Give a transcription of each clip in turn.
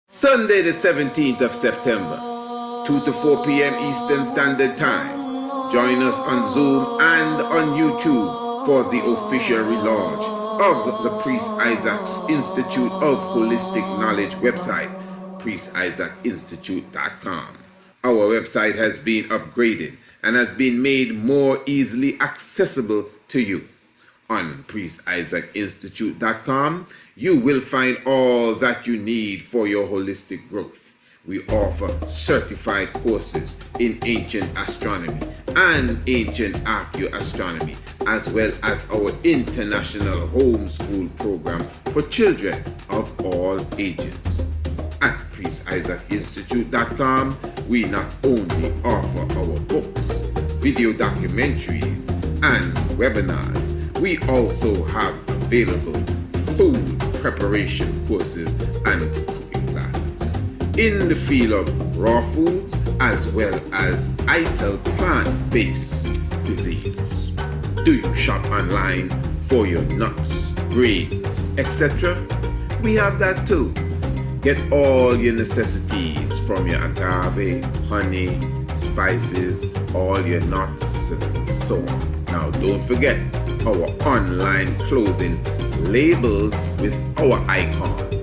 Sunday the 17th of September, 2 to 4 p.m. Eastern Standard Time. Join us on Zoom and on YouTube for the official relaunch of the Priest Isaac's Institute of Holistic Knowledge website, priestisaacinstitute.com. Our website has been upgraded and has been made more easily accessible to you. On priestisaacinstitute.com, you will find all that you need for your holistic growth. We offer certified courses in ancient astronomy and ancient archaeoastronomy, as well as our international homeschool program for children of all ages. At priestisaacinstitute.com, we not only offer our books, video documentaries, and webinars, we also have available food preparation courses and cooking classes in the field of raw foods as well as vital plant-based cuisines. Do you shop online for your nuts, grains, etc.? We have that too. Get all your necessities from your agave, honey, spices, all your nuts, and so on. Now, don't forget our online clothing labeled with our icons.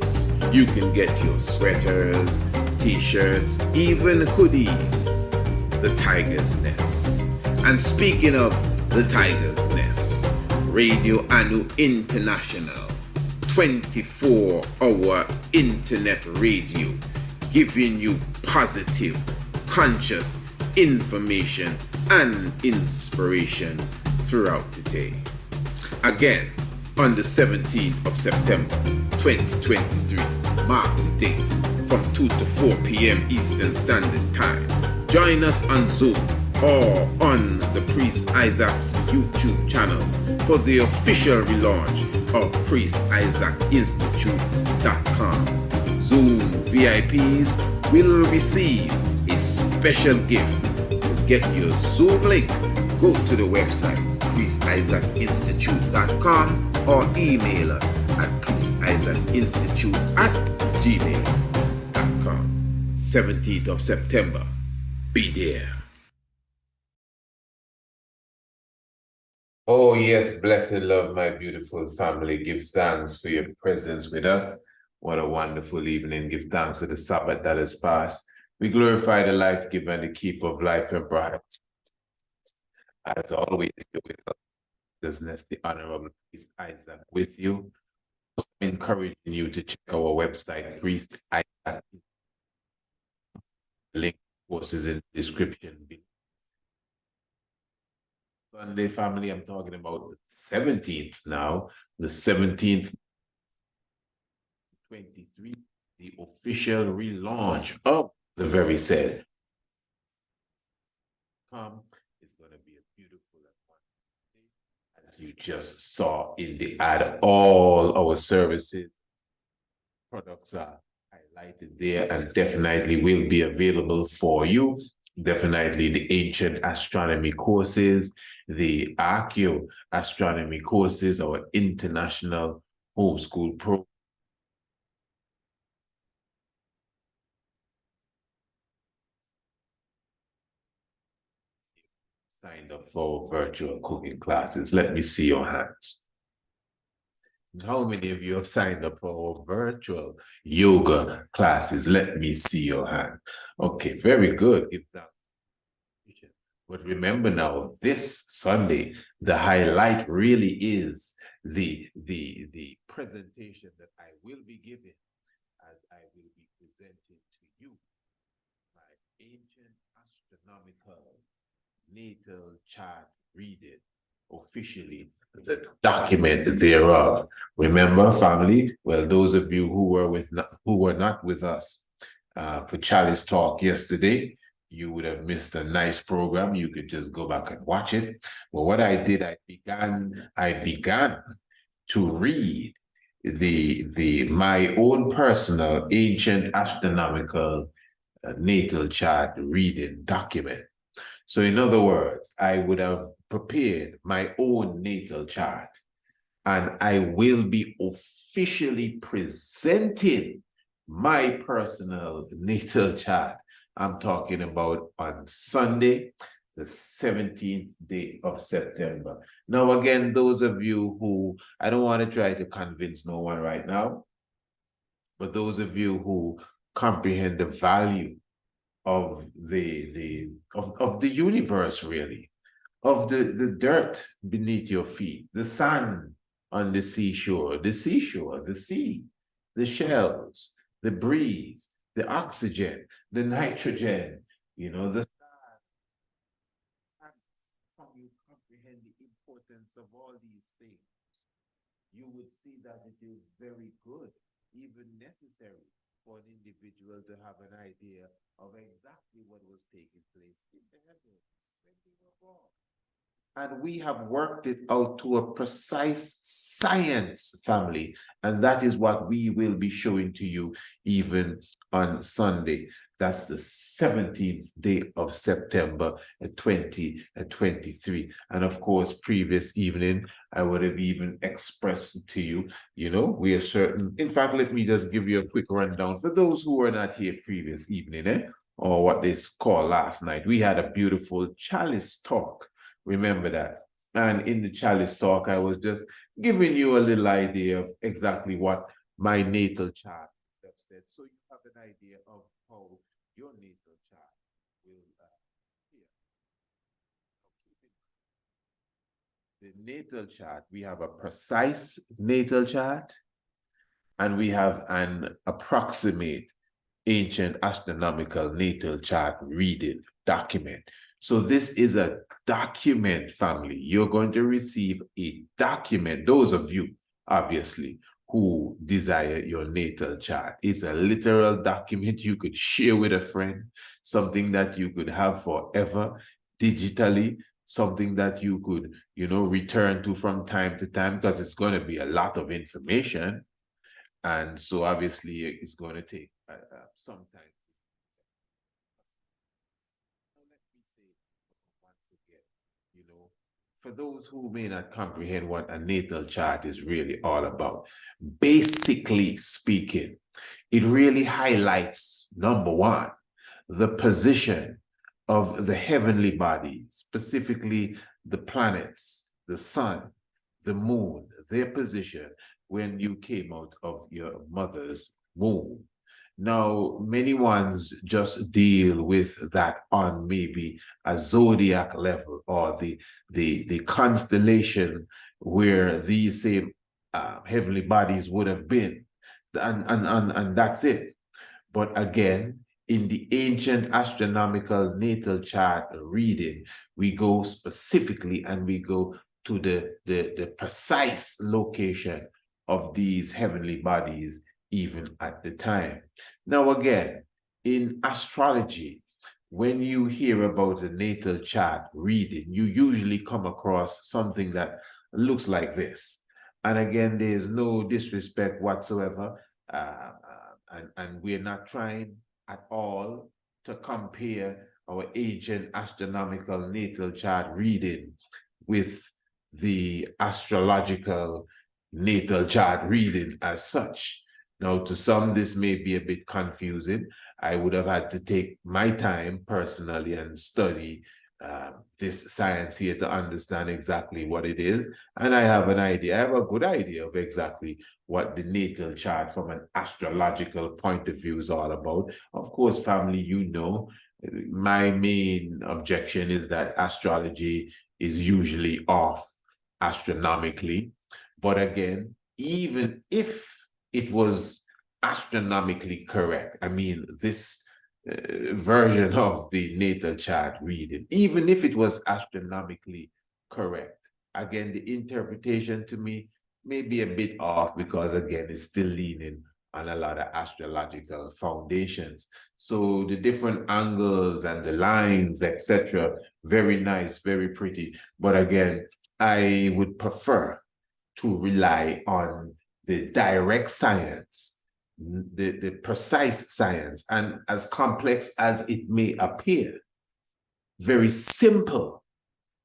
You can get your sweaters, t-shirts, even hoodies. The Tiger's Nest. And speaking of the Tiger's Nest, Radio Anu International, 24-hour internet radio, giving you positive, conscious information and inspiration throughout the day. Again, on the 17th of September 2023, mark the date from 2 to 4 p.m. Eastern Standard Time. Join us on Zoom or on the Priest Isaac's YouTube channel for the official relaunch of priestisaacinstitute.com. Zoom VIPs will receive a special gift. To get your Zoom link, go to the website priestisaacinstitute.com or email us at priestisaacinstitute@gmail.com. 17th of September. Be there. Oh, yes, blessed love, my beautiful family. Give thanks for your presence with us. What a wonderful evening. Give thanks for the Sabbath that has passed. We glorify the life giver and the keeper of life and breath. As always, with us, the Honorable Priest Isaac with you. I'm encouraging you to check our website, Priest Isaac. Link courses in the description. Sunday family, I'm talking about the 17th now. The 17th, 23, the official relaunch of the very said. It's going to be a beautiful and wonderful day. As you just saw in the ad, all our services, products are highlighted there and definitely will be available for you. Definitely the Ancient Astronomy courses, the ARCHAEOASTRONOMY courses, our international homeschool program. Signed up for virtual cooking classes. Let me see your hands. How many of you have signed up for our virtual yoga classes? Let me see your hand. Okay, very good. But remember now, this Sunday, the highlight really is the presentation that I will be giving as I will be presenting to you my Ancient Astronomical Natal Chart Reading, officially the document thereof. Remember, family, well, those of you who were not with us for Chalice Talk yesterday, you would have missed a nice program. You could just go back and watch it. But what I did, I began to read my own personal Ancient Astronomical Natal Chart Reading document. So in other words, I would have prepared my own natal chart, and I will be officially presenting my personal natal chart. I'm talking about on Sunday, the 17th day of September. Now, again, those of you who, I don't want to try to convince no one right now, but those of you who comprehend the value of the universe, really, of the dirt beneath your feet, the sun on the seashore, the sea, the shells, the breeze, the oxygen, the nitrogen, the stars. From you comprehend the importance of all these things, you would see that it is very good, even necessary, for an individual to have an idea of exactly what was taking place in the heavens when we were born. And we have worked it out to a precise science, family. And that is what we will be showing to you even on Sunday. That's the 17th day of September 2023. And of course, previous evening, I would have even expressed to you, we are certain. In fact, let me just give you a quick rundown for those who were not here previous evening, or what they call last night. We had a beautiful chalice talk. Remember that. And in the chalice talk, I was just giving you a little idea of exactly what my natal chart said. So you have an idea of how your natal chart will appear. The natal chart, we have a precise natal chart, and we have an approximate ancient astronomical natal chart reading document. So this is a document, family. You're going to receive a document, those of you, obviously, who desire your natal chart. It's a literal document you could share with a friend, something that you could have forever digitally, something that you could, return to from time to time, because it's going to be a lot of information. And so obviously it's going to take some time. Let me say once again, for those who may not comprehend what a natal chart is really all about, basically speaking, it really highlights, number one, the position of the heavenly bodies, specifically the planets, the sun, the moon, their position when you came out of your mother's womb. Now, many ones just deal with that on maybe a zodiac level, or the constellation where these same heavenly bodies would have been, and that's it. But again, in the ancient astronomical natal chart reading, we go specifically and we go to the precise location of these heavenly bodies even at the time. Now again, in astrology, when you hear about the natal chart reading, you usually come across something that looks like this. And again, there's no disrespect whatsoever, and we're not trying at all to compare our ancient astronomical natal chart reading with the astrological natal chart reading as such. Now, to some, this may be a bit confusing. I would have had to take my time personally and study this science here to understand exactly what it is. And I have an idea, I have a good idea of exactly what the natal chart from an astrological point of view is all about. Of course, family, my main objection is that astrology is usually off astronomically. But again, even if it was astronomically correct, I mean, this version of the natal chart reading, even if it was astronomically correct, again, the interpretation to me may be a bit off, because again, it's still leaning on a lot of astrological foundations. So the different angles and the lines, etc., very nice, very pretty. But again, I would prefer to rely on the direct science, the precise science, and as complex as it may appear, very simple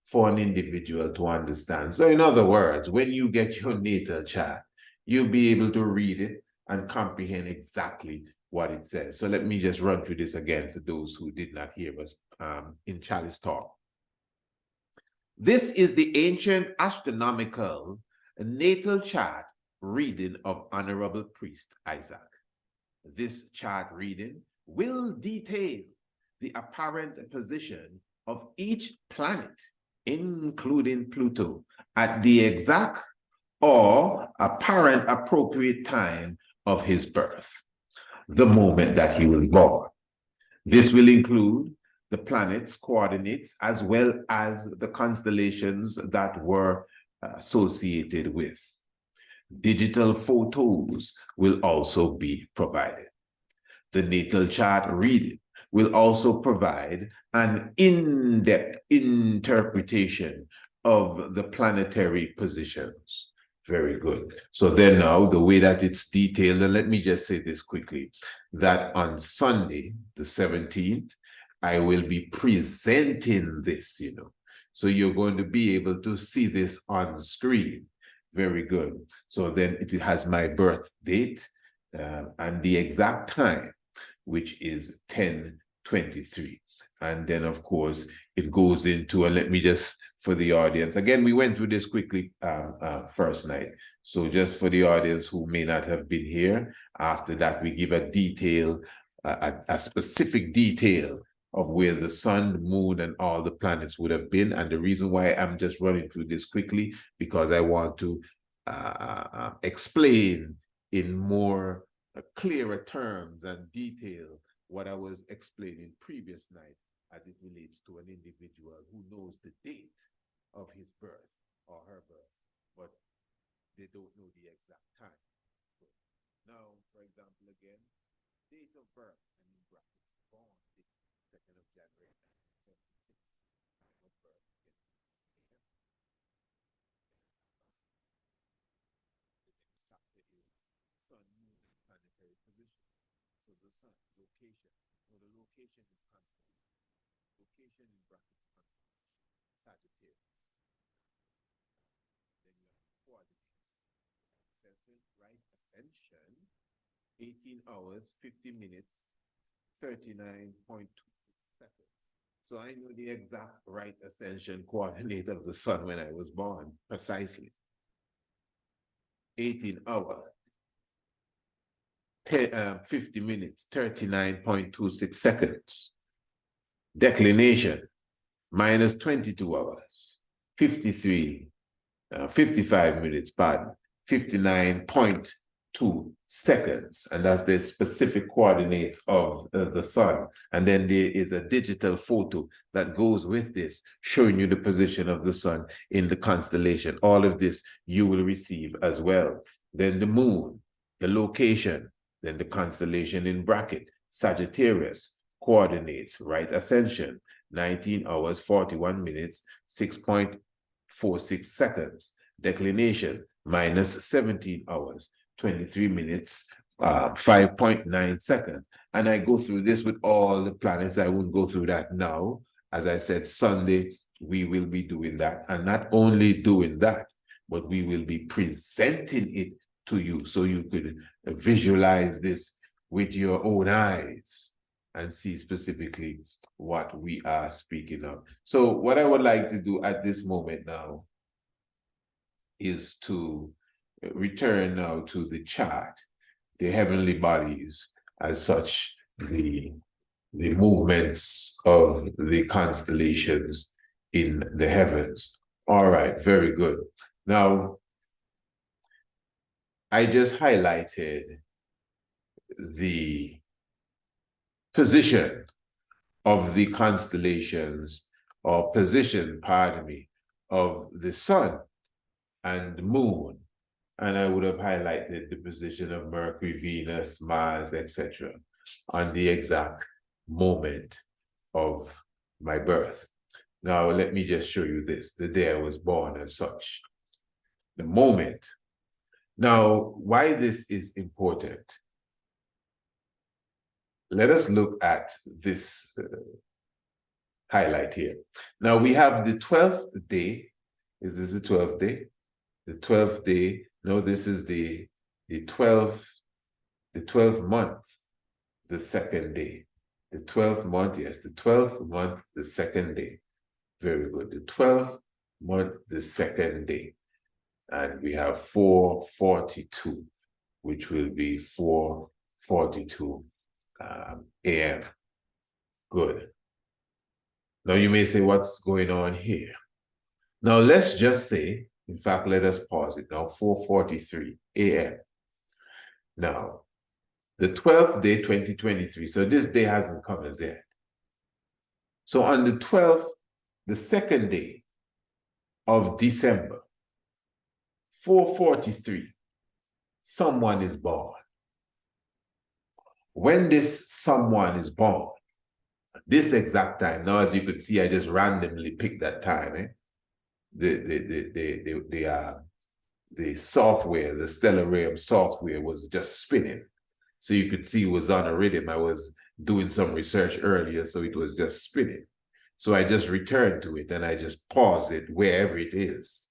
for an individual to understand. So in other words, when you get your natal chart, you'll be able to read it and comprehend exactly what it says. So let me just run through this again for those who did not hear us in Chalice Talk. This is the Ancient Astronomical Natal Chart Reading of Honorable Priest Isaac. This chart reading will detail the apparent position of each planet, including Pluto, at the exact or apparent appropriate time of his birth, the moment that he was born. This will include the planet's coordinates as well as the constellations that were associated with. Digital photos will also be provided. The natal chart reading will also provide an in-depth interpretation of the planetary positions. Very good. So then now the way that it's detailed, and let me just say this quickly, that on Sunday, the 17th, I will be presenting this, So you're going to be able to see this on the screen. Very good. So then it has my birth date and the exact time, which is 10:23. And then, of course, it goes into, and let me just, for the audience, again, we went through this quickly first night. So just for the audience who may not have been here, after that, we give a detail, a specific detail of where the sun, moon, and all the planets would have been. And the reason why I'm just running through this quickly, because I want to explain in more clearer terms and detail what I was explaining previous night as it relates to an individual who knows the date of his birth or her birth, but they don't know the exact time. Now, for example, again, date of birth, and in brackets, born, 2nd of January, 1976, time of birth, chapter is sun, moon, and planetary position. So the sun, location. So the location is constant. Location in brackets, constant. Sagittarius. Then you have coordinates. Right ascension, 18 hours, 50 minutes, 39.26 seconds. So I know the exact right ascension coordinate of the sun when I was born, precisely. 18 hours, 50 minutes, 39.26 seconds. Declination, minus 22 hours, 55 minutes, pardon, 59.2 seconds. And that's the specific coordinates of the sun. And then there is a digital photo that goes with this, showing you the position of the sun in the constellation. All of this you will receive as well. Then the moon, the location, then the constellation in bracket, Sagittarius, coordinates, right ascension, 19 hours, 41 minutes, 6.46 seconds. Declination, minus 17 hours, 23 minutes, 5.9 seconds. And I go through this with all the planets. I won't go through that now. As I said, Sunday, we will be doing that. And not only doing that, but we will be presenting it to you so you could visualize this with your own eyes and see specifically what we are speaking of. So what I would like to do at this moment now is to return now to the chart, the heavenly bodies as such, the movements of the constellations in the heavens. All right, very good. Now, I just highlighted the position of the constellations, or position, pardon me, of the sun and the moon. And I would have highlighted the position of Mercury, Venus, Mars, etc. on the exact moment of my birth. Now, let me just show you this, the day I was born as such, the moment. Now, why this is important, let us look at this highlight here. Now, we have the 12th day. Is this the 12th day? The 12th day. No, this is the 12th The 12th month, the second day. The 12th month, yes, the 12th month, the second day. Very good. The 12th month, the second day. And we have 4:42, which will be 4:42 a.m. Good. Now you may say, what's going on here? Now let's just say, in fact, let us pause it now, 4:43 a.m. Now, the 12th day, 2023, so this day hasn't come as yet. So on the 12th, the second day of December, 4:43, someone is born. When this someone is born, this exact time, now as you could see, I just randomly picked that time. The software, the Stellarium software was just spinning. So you could see it was on a rhythm. I was doing some research earlier, so it was just spinning. So I just returned to it and I just paused it wherever it is.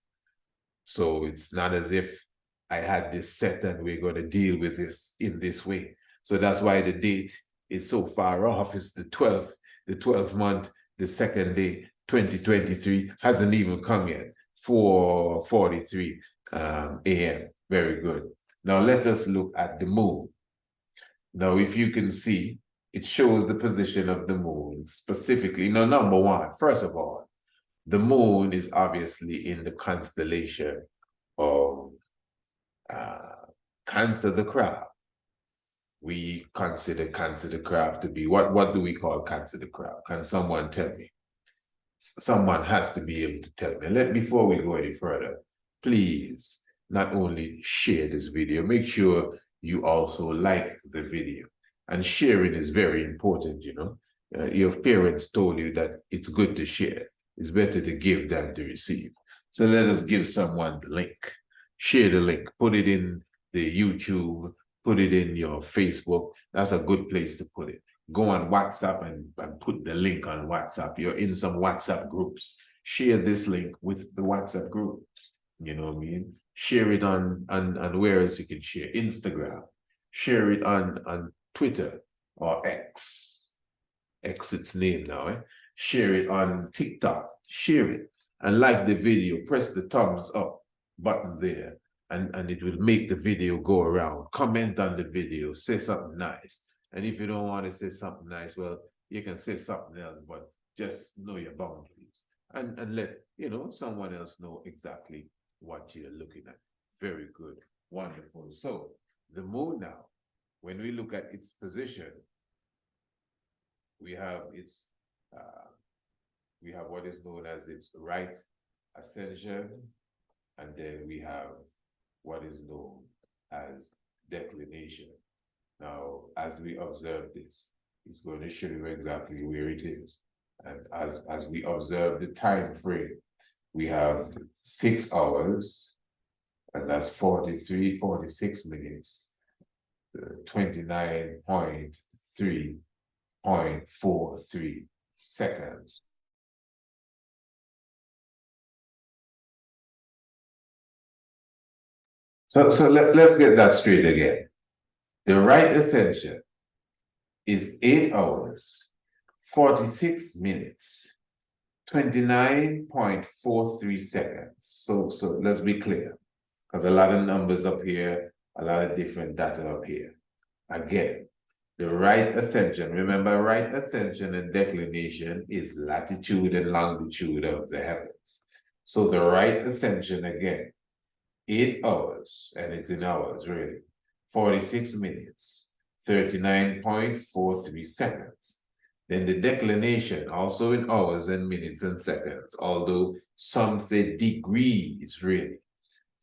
So it's not as if I had this set and we're going to deal with this in this way. So that's why the date is so far off. It's the 12th month, the second day, 2023, hasn't even come yet. 4:43 a.m. Very good. Now let us look at the moon. Now, if you can see, it shows the position of the moon specifically. Now, number one, first of all, the moon is obviously in the constellation of Cancer the Crab. We consider Cancer the Crab to be, what do we call Cancer the Crab? Can someone tell me? Someone has to be able to tell me. Before we go any further, please not only share this video, make sure you also like the video. And sharing is very important, you know. Your parents told you that it's good to share. It's better to give than to receive. So let us give someone the link. Share the link. Put it in the YouTube. Put it in your Facebook. That's a good place to put it. Go on WhatsApp and put the link on WhatsApp. You're in some WhatsApp groups. Share this link with the WhatsApp group. You know what I mean? Share it on where else you can share. Instagram. Share it on Twitter or X. X its name now. Share it on TikTok. Share it. And like the video. Press the thumbs up button there. And it will make the video go around. Comment on the video. Say something nice. And if you don't want to say something nice, well, you can say something else, but just know your boundaries. And let, you know, someone else know exactly what you're looking at. Very good. Wonderful. So the moon now, when we look at its position, we have what is known as its right ascension, and then we have what is known as declination. Now, as we observe this, it's going to show you exactly where it is. And as we observe the time frame, we have 6 hours, and that's 46 minutes, 29.3.43 seconds. So let's get that straight again. The right ascension is 8 hours, 46 minutes, 29.43 seconds. So let's be clear, because a lot of numbers up here, a lot of different data up here. Again, the right ascension, remember, right ascension and declination is latitude and longitude of the heavens. So the right ascension, again, 8 hours, and it's in hours, really, 46 minutes, 39.43 seconds. Then the declination, also in hours and minutes and seconds, although some say degrees, really,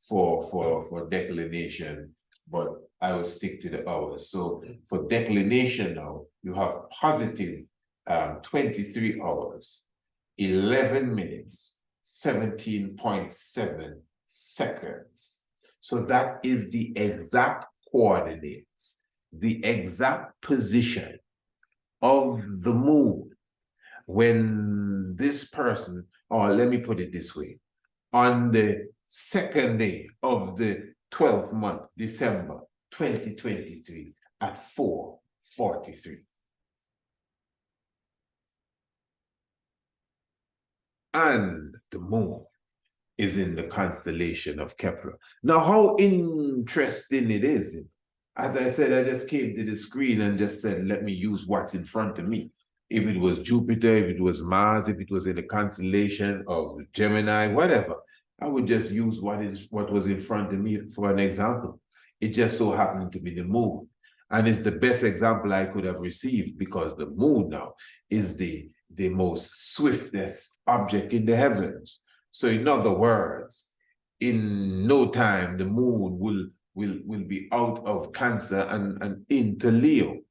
for declination, but I will stick to the hours. So for declination now, you have positive 23 hours, 11 minutes, 17.7 seconds. So that is the exact coordinates, the exact position of the moon when this person, or let me put it this way, on the second day of the 12th month, December 2023, at 4:43. And the moon is in the constellation of Kepler. Now, how interesting it is. As I said, I just came to the screen and just said, let me use what's in front of me. If it was Jupiter, if it was Mars, if it was in the constellation of Gemini, whatever, I would just use what was in front of me for an example. It just so happened to be the moon. And it's the best example I could have received because the moon now is the most swiftest object in the heavens. So in other words, in no time, the moon will be out of Cancer and into Leo.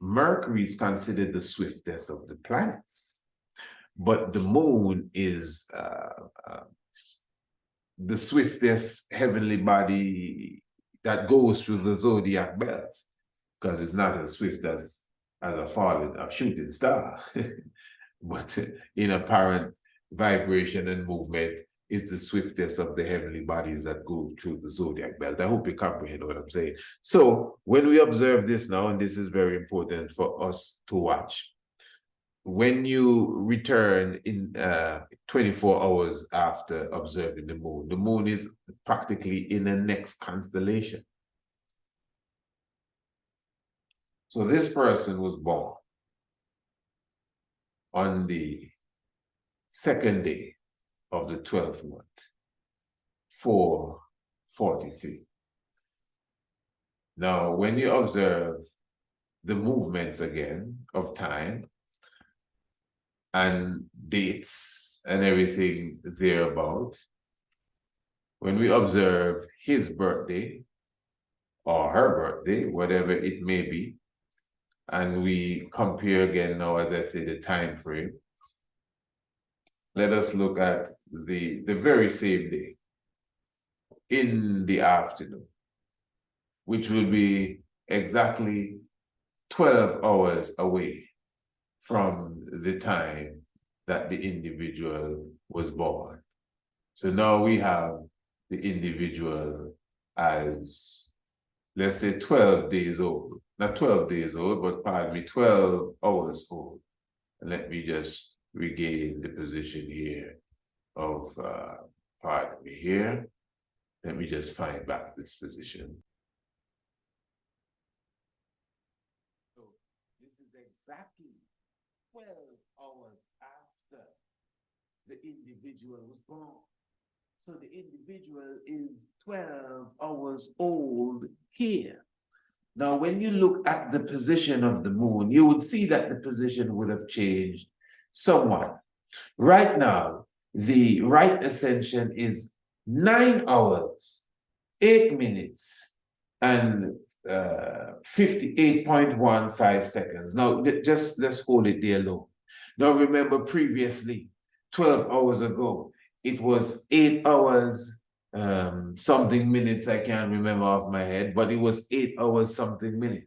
Mercury is considered the swiftest of the planets, but the moon is the swiftest heavenly body that goes through the zodiac belt, because it's not as swift as a shooting star, but in apparent vibration and movement, it's the swiftest of the heavenly bodies that go through the zodiac belt. I hope you comprehend what I'm saying. So when we observe this now, and this is very important for us to watch, when you return in 24 hours after observing the moon is practically in the next constellation. So this person was born on the second day of the 12th month, 4:43. Now, when you observe the movements again of time and dates and everything thereabout, when we observe his birthday or her birthday, whatever it may be, and we compare again now, as I say, the time frame, let us look at the very same day in the afternoon, which will be exactly 12 hours away from the time that the individual was born. So now we have the individual as, let's say, 12 days old. Not 12 days old, but pardon me, 12 hours old. And let me just regain the position here of, pardon me here. Let me just find back this position. So this is exactly 12 hours after the individual was born. So the individual is 12 hours old here. Now, when you look at the position of the moon, you would see that the position would have changed somewhat. Right now, the right ascension is 9 hours, 8 minutes, and 58.15 seconds. Now, just let's hold it there alone. Now, remember previously, 12 hours ago, it was 8 hours, something minutes, I can't remember off my head, but it was 8 hours something minutes.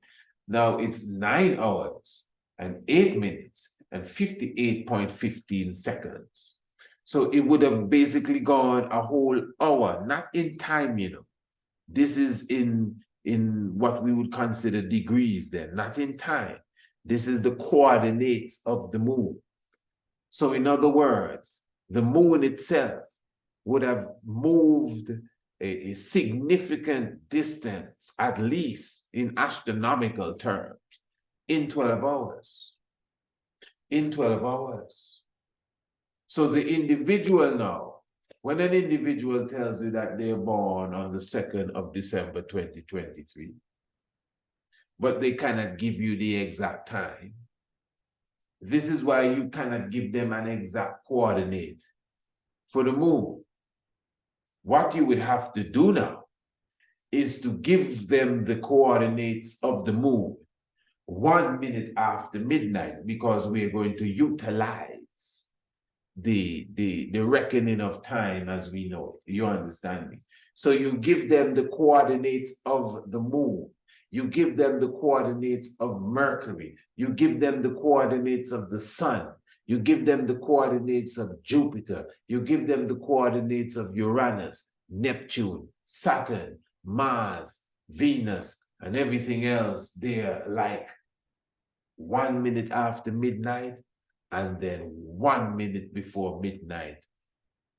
Now it's 9 hours and 8 minutes and 58.15 seconds. So it would have basically gone a whole hour, not in time, you know. This is in what we would consider degrees then, not in time. This is the coordinates of the moon. So in other words, the moon itself would have moved a significant distance, at least in astronomical terms, in 12 hours. In 12 hours. So the individual now, when an individual tells you that they're born on the 2nd of December 2023, but they cannot give you the exact time, this is why you cannot give them an exact coordinate for the moon. What you would have to do now is to give them the coordinates of the moon 1 minute after midnight, because we're going to utilize the reckoning of time as we know it. You understand me? So you give them the coordinates of the moon. You give them the coordinates of Mercury. You give them the coordinates of the sun. You give them the coordinates of Jupiter. You give them the coordinates of Uranus, Neptune, Saturn, Mars, Venus, and everything else there like 1 minute after midnight, and then 1 minute before midnight,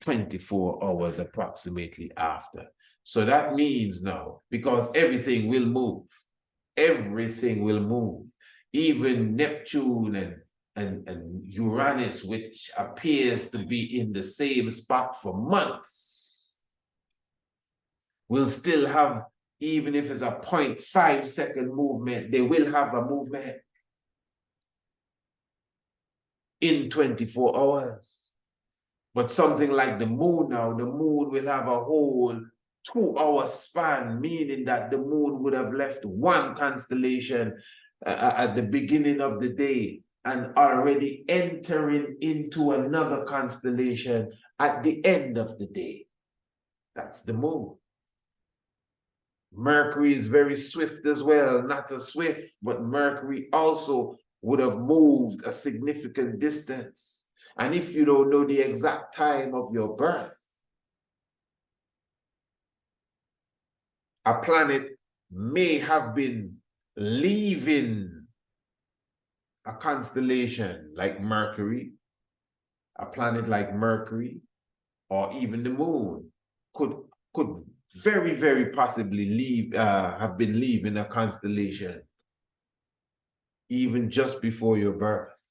24 hours approximately after. So that means now, because everything will move, even Neptune and Uranus, which appears to be in the same spot for months, will still have, even if it's a 0.5 second movement, they will have a movement in 24 hours. But something like the moon now, the moon will have a whole 2-hour span, meaning that the moon would have left one constellation at the beginning of the day and already entering into another constellation at the end of the day. That's the moon. Mercury is very swift as well, not as swift, but Mercury also would have moved a significant distance. And if you don't know the exact time of your birth, a planet may have been leaving a constellation like Mercury, a planet like Mercury, or even the moon could very, very possibly have been leaving a constellation even just before your birth,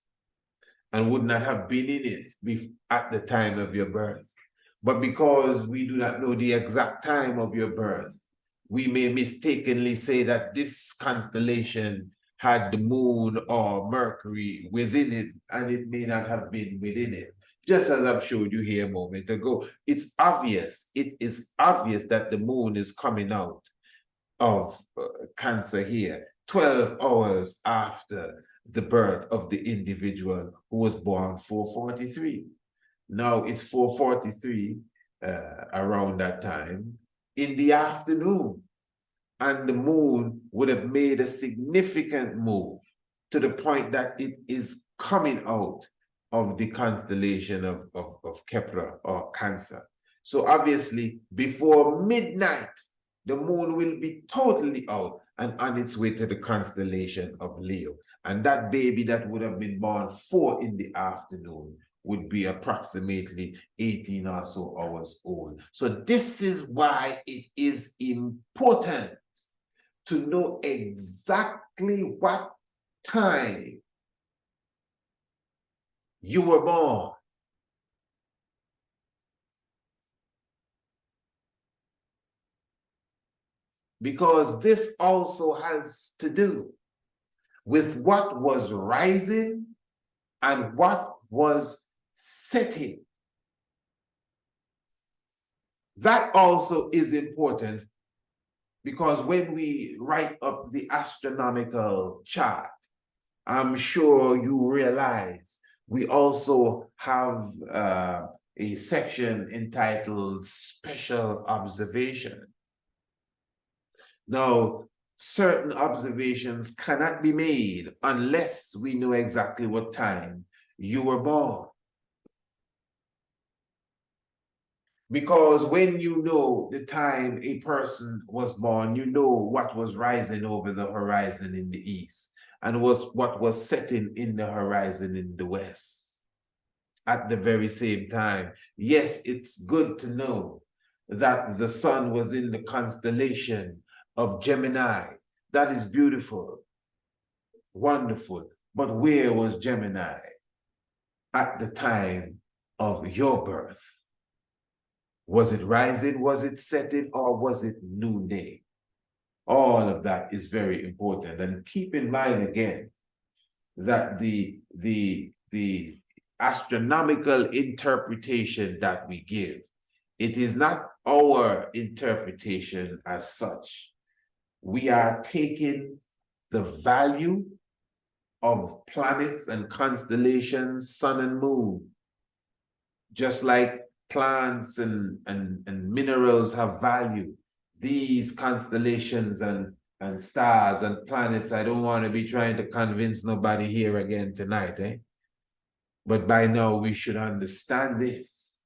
and would not have been in it at the time of your birth. But because we do not know the exact time of your birth, we may mistakenly say that this constellation had the moon or Mercury within it, and it may not have been within it. Just as I've showed you here a moment ago, it's obvious, it is obvious that the moon is coming out of Cancer here, 12 hours after the birth of the individual who was born 443. Now it's 4:43 around that time in the afternoon, and the moon would have made a significant move to the point that it is coming out of the constellation of Kepler or Cancer. So obviously before midnight, the moon will be totally out and on its way to the constellation of Leo. And that baby that would have been born 4 in the afternoon would be approximately 18 or so hours old. So this is why it is important to know exactly what time you were born. Because this also has to do with what was rising and what was setting. That also is important, because when we write up the astronomical chart, I'm sure you realize we also have a section entitled Special Observation. Now, certain observations cannot be made unless we know exactly what time you were born. Because when you know the time a person was born, you know what was rising over the horizon in the east and what was setting in the horizon in the west at the very same time. Yes, it's good to know that the sun was in the constellation of Gemini. That is beautiful, wonderful. But where was Gemini at the time of your birth? Was it rising, was it setting, or was it noonday? All of that is very important. And keep in mind again that the astronomical interpretation that we give, it is not our interpretation as such. We are taking the value of planets and constellations, sun and moon, just like plants and minerals have value. These constellations and stars and planets, I don't want to be trying to convince nobody here again tonight, eh? But by now we should understand this,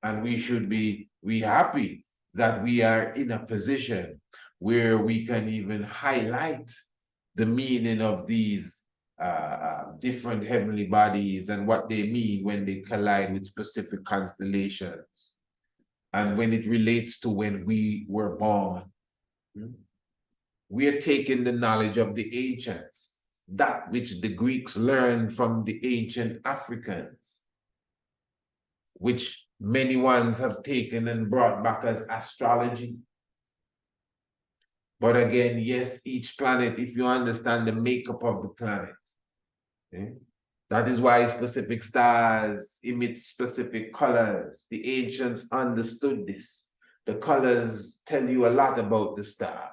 and we should be happy that we are in a position where we can even highlight the meaning of these different heavenly bodies and what they mean when they collide with specific constellations. And when it relates to when we were born, we are taking the knowledge of the ancients, that which the Greeks learned from the ancient Africans, which many ones have taken and brought back as astrology. But again, yes, each planet, if you understand the makeup of the planet, that is why specific stars emit specific colors. The ancients understood this. The colors tell you a lot about the star.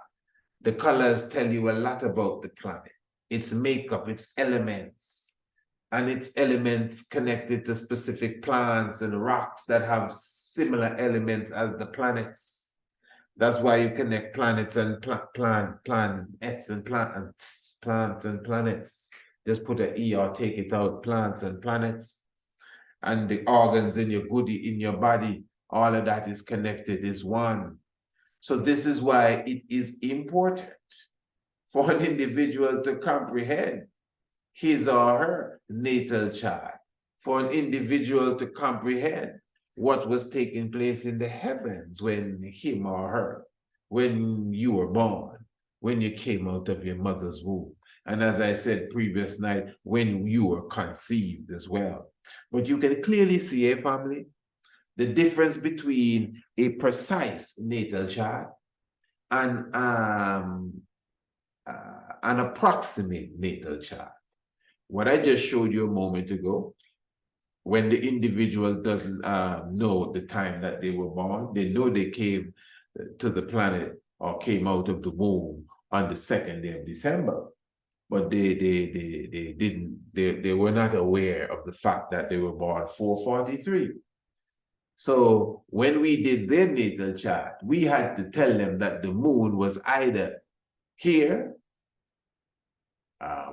The colors tell you a lot about the planet, its makeup, its elements, and its elements connected to specific plants and rocks that have similar elements as the planets. That's why you connect planets and planets and plants and planets. Just put an E or take it out, plants and planets. And the organs in your body, all of that is connected, is one. So this is why it is important for an individual to comprehend his or her natal chart, for an individual to comprehend what was taking place in the heavens when him or her, when you were born, when you came out of your mother's womb. And as I said previous night, when you were conceived as well. But you can clearly see, family, the difference between a precise natal chart and an approximate natal chart. What I just showed you a moment ago, when the individual doesn't know the time that they were born, they know they came to the planet or came out of the womb on the 2nd day of December, but they were not aware of the fact that they were born 443. So when we did their natal chart, we had to tell them that the moon was either here,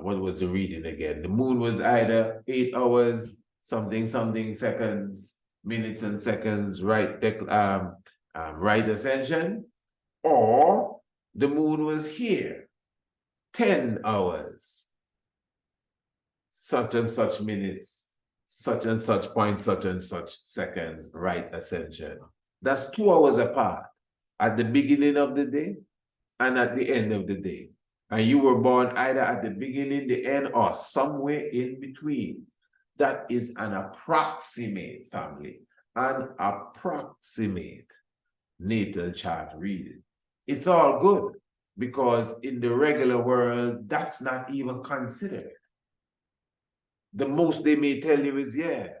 what was the reading again? The moon was either 8 hours, something seconds, minutes and seconds, right ascension, or the moon was here, 10 hours, such and such minutes, such and such point, such and such seconds, right ascension. That's 2 hours apart, at the beginning of the day and at the end of the day. And you were born either at the beginning, the end, or somewhere in between. That is an approximate, family, an approximate natal chart reading. It's all good, because in the regular world, that's not even considered. The most they may tell you is, yeah,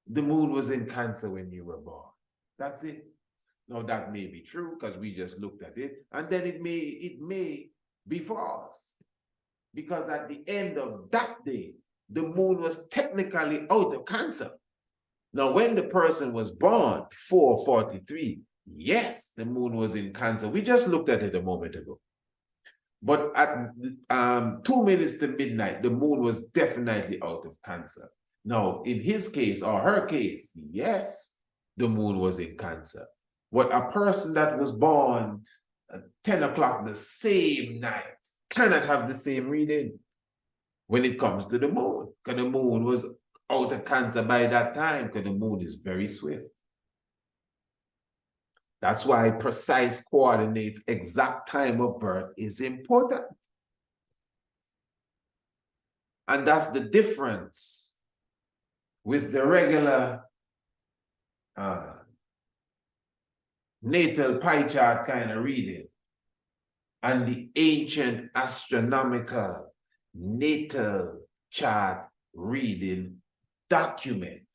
the moon was in Cancer when you were born. That's it. Now, that may be true because we just looked at it, and then it may be false, because at the end of that day, the moon was technically out of Cancer. Now, when the person was born, 443, yes, the moon was in Cancer. We just looked at it a moment ago. But at 2 minutes to midnight, the moon was definitely out of Cancer. Now, in his case or her case, yes, the moon was in Cancer. But a person that was born at 10 o'clock the same night cannot have the same reading when it comes to the moon, because the moon was out of Cancer by that time, because the moon is very swift. That's why precise coordinates, exact time of birth is important. And that's the difference with the regular natal pie chart kind of reading and the ancient astronomical natal chart reading document.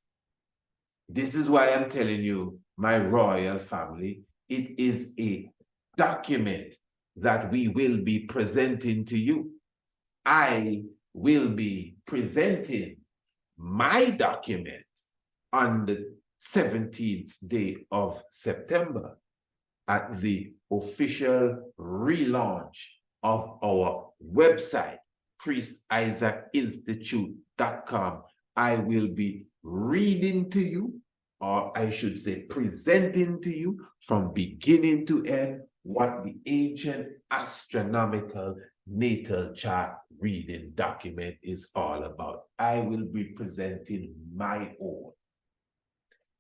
This is why I'm telling you, my royal family, it is a document that we will be presenting to you. I will be presenting my document on the 17th day of September at the official relaunch of our website, priestisaacinstitute.com. I will be reading to you, or I should say presenting to you from beginning to end what the Ancient Astronomical Natal Chart Reading document is all about. I will be presenting my own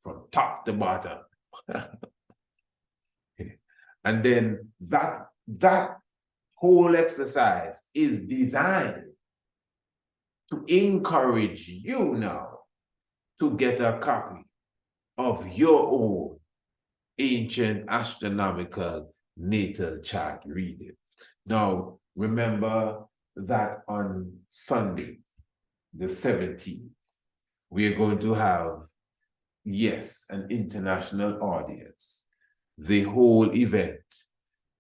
from top to bottom. And then that whole exercise is designed to encourage you now to get a copy of your own Ancient Astronomical Natal Chart Reading. Now, remember that on Sunday, the 17th, we are going to have, yes, an international audience. The whole event,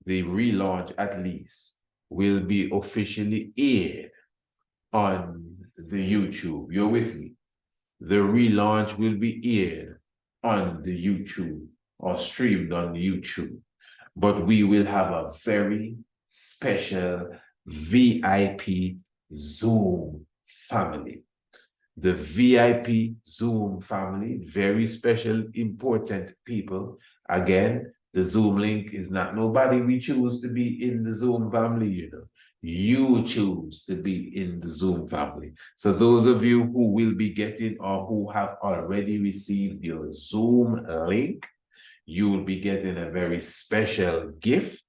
the relaunch at least, will be officially aired on the YouTube. You're with me? The relaunch will be aired on the YouTube or streamed on YouTube. But we will have a very special VIP Zoom family. The VIP Zoom family, very special, important people. Again, the Zoom link is not nobody we choose to be in the Zoom family, you know. You choose to be in the Zoom family. So those of you who will be getting or who have already received your Zoom link, you will be getting a very special gift,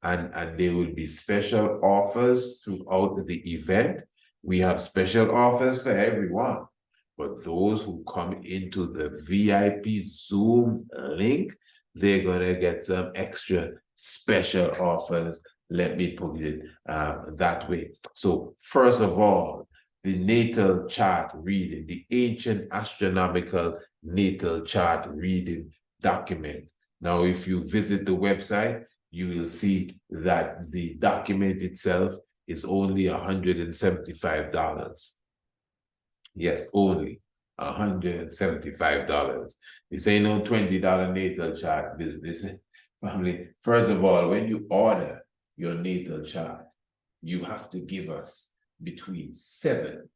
and there will be special offers throughout the event. We have special offers for everyone, but those who come into the VIP Zoom link, they're gonna get some extra special offers. Let me put it that way. So first of all, the natal chart reading, the Ancient Astronomical Natal Chart Reading document. Now, if you visit the website, you will see that the document itself is only $175. Yes, only $175. This ain't no $20 natal chart business. Family, first of all, when you order your natal chart, you have to give us between 7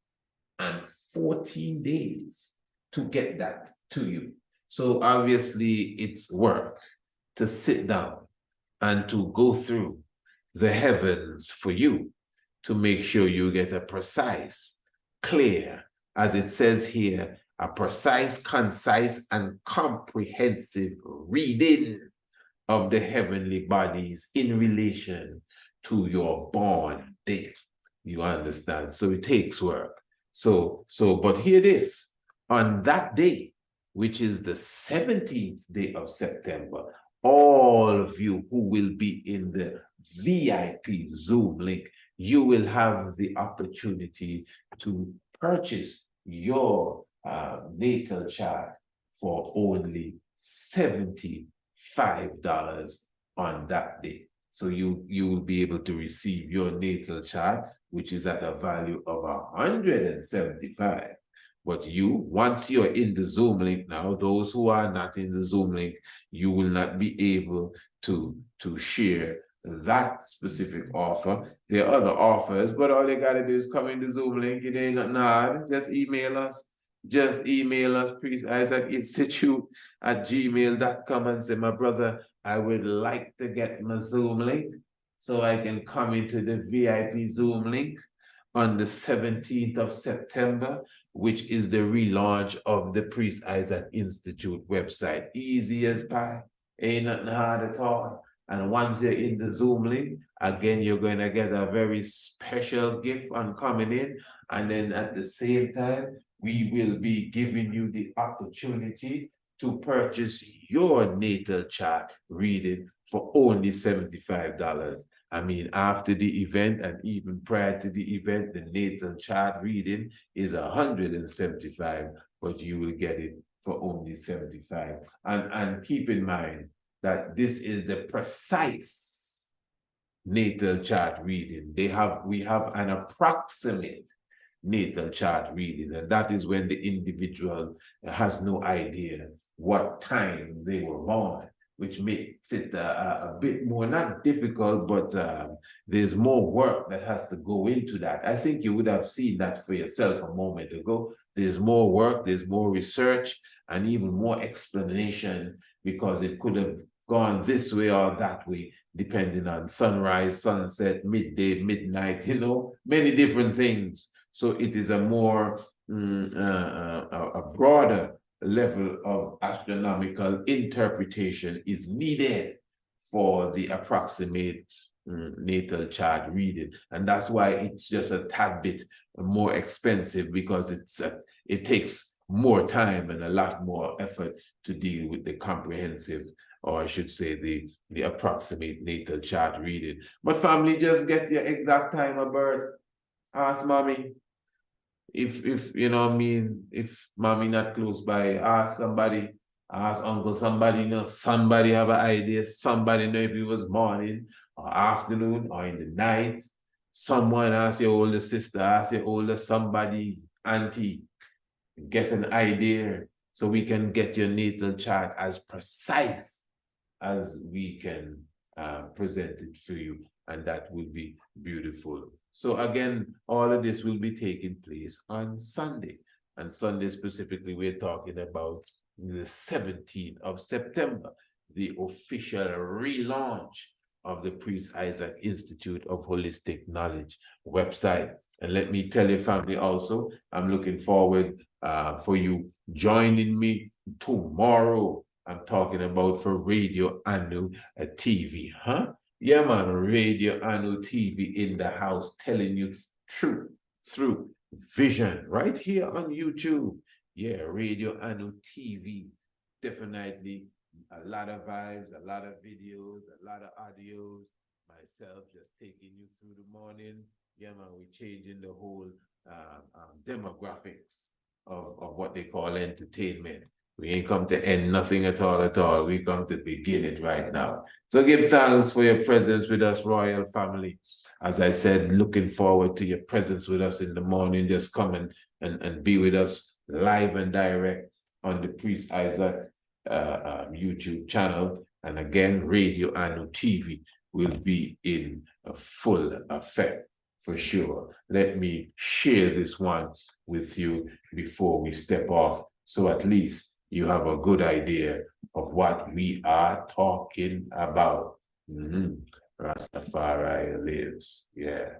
and 14 days to get that to you. So obviously it's work to sit down and to go through the heavens for you to make sure you get a precise, clear, as it says here, a precise, concise, and comprehensive reading of the heavenly bodies in relation to your born date. You understand? So it takes work. But hear this, on that day, which is the 17th day of September, all of you who will be in the VIP Zoom link, you will have the opportunity to purchase your natal chart for only $75 on that day. So you will be able to receive your natal chart, which is at a value of $175. But once you're in the Zoom link now, those who are not in the Zoom link, you will not be able to share that specific offer. There are other offers, but all they gotta do is come in the Zoom link. It ain't nothing hard. Just email us. Just email us, priestisaacinstitute@gmail.com, and say, my brother, I would like to get my Zoom link so I can come into the VIP Zoom link on the 17th of September, which is the relaunch of the Priest Isaac Institute website. Easy as pie, ain't nothing hard at all. And once you're in the Zoom link, again, you're going to get a very special gift on coming in. And then at the same time, we will be giving you the opportunity to purchase your natal chart reading for only $75. I mean, after the event and even prior to the event, the natal chart reading is $175, but you will get it for only $75. And keep in mind that this is the precise natal chart reading. We have an approximate natal chart reading, and that is when the individual has no idea what time they were born, which makes it a bit more, not difficult, but there's more work that has to go into that. I think you would have seen that for yourself a moment ago. There's more work, there's more research, and even more explanation, because it could have gone this way or that way, depending on sunrise, sunset, midday, midnight, many different things. So it is a more, a broader level of astronomical interpretation is needed for the approximate natal chart reading. And that's why it's just a tad bit more expensive, because it takes more time and a lot more effort to deal with the comprehensive, or I should say the approximate natal chart reading. But family, just get your exact time of birth. Ask mommy. If if mommy not close by, ask somebody, ask uncle, somebody somebody have an idea, somebody know if it was morning or afternoon or in the night. Someone, ask your older sister, ask your older somebody, auntie, get an idea so we can get your natal chart as precise as we can present it for you, and that will be beautiful. So again, all of this will be taking place on Sunday. And Sunday specifically, we're talking about the 17th of September, the official relaunch of the Priest Isaac Institute of Holistic Knowledge website. And let me tell you, family, also, I'm looking forward for you joining me tomorrow. I'm talking about for Radio Anu TV, huh? Yeah, man, Radio Anu TV in the house, telling you truth through vision right here on YouTube. Yeah, Radio Anu TV, definitely a lot of vibes, a lot of videos, a lot of audios. Myself just taking you through the morning. Yeah, man, we're changing the whole demographics of what they call entertainment. We ain't come to end nothing at all. We come to begin it right now. So give thanks for your presence with us, Royal Family. As I said, looking forward to your presence with us in the morning. Just come and be with us live and direct on the Priest Isaac YouTube channel. And again, Radio Anu TV will be in a full effect for sure. Let me share this one with you before we step off, so at least you have a good idea of what we are talking about. Rastafari lives. Yeah.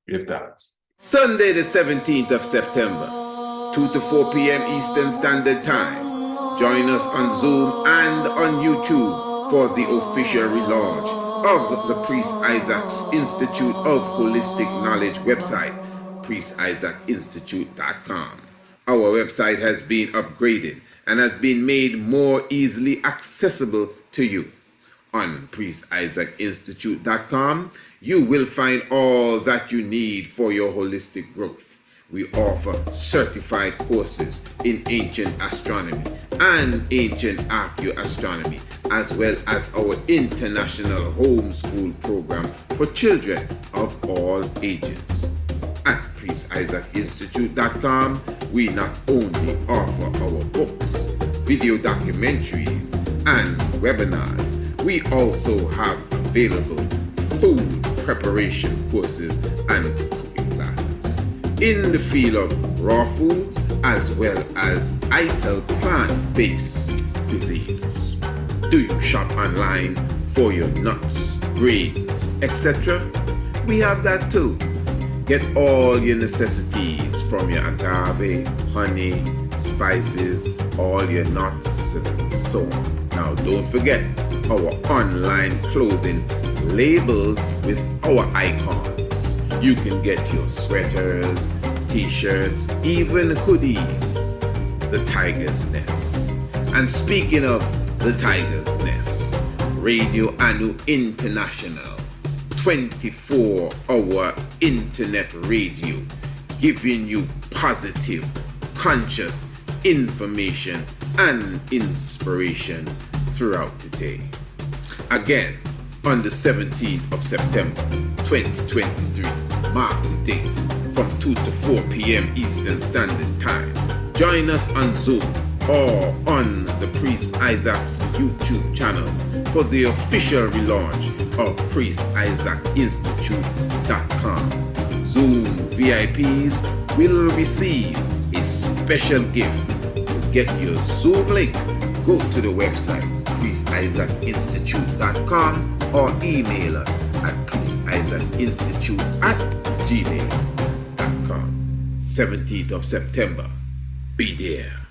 Give thanks. Sunday the 17th of September, 2 to 4 p.m. Eastern Standard Time. Join us on Zoom and on YouTube for the official relaunch of the Priest Isaac's Institute of Holistic Knowledge website, priestisaacinstitute.com. Our website has been upgraded and has been made more easily accessible to you. On priestisaacinstitute.com, you will find all that you need for your holistic growth. We offer certified courses in ancient astronomy and ancient archaeoastronomy, as well as our international homeschool program for children of all ages. At priestisaacinstitute.com, we not only offer our books, video documentaries, and webinars, we also have available food preparation courses and cooking classes in the field of raw foods as well as ITIL plant-based cuisines. Do you shop online for your nuts, grains, etc.? We have that too. Get all your necessities from your agave, honey, spices, all your nuts, and so on. Now don't forget our online clothing labeled with our icons. You can get your sweaters, t-shirts, even hoodies. The Tiger's Nest. And speaking of the Tiger's Nest, Radio Anu International, 24-hour internet radio, giving you positive, conscious information and inspiration throughout the day. Again, on the 17th of September 2023, mark the date, from 2 to 4 p.m. Eastern Standard Time. Join us on Zoom or on the Priest Isaac's YouTube channel for the official relaunch of priestisaacinstitute.com. Zoom VIPs will receive a special gift to get your Zoom link go to the website chrisisaacinstitute.com or email us at chrisisaacinstitute@gmail.com. 17th of September. Be there.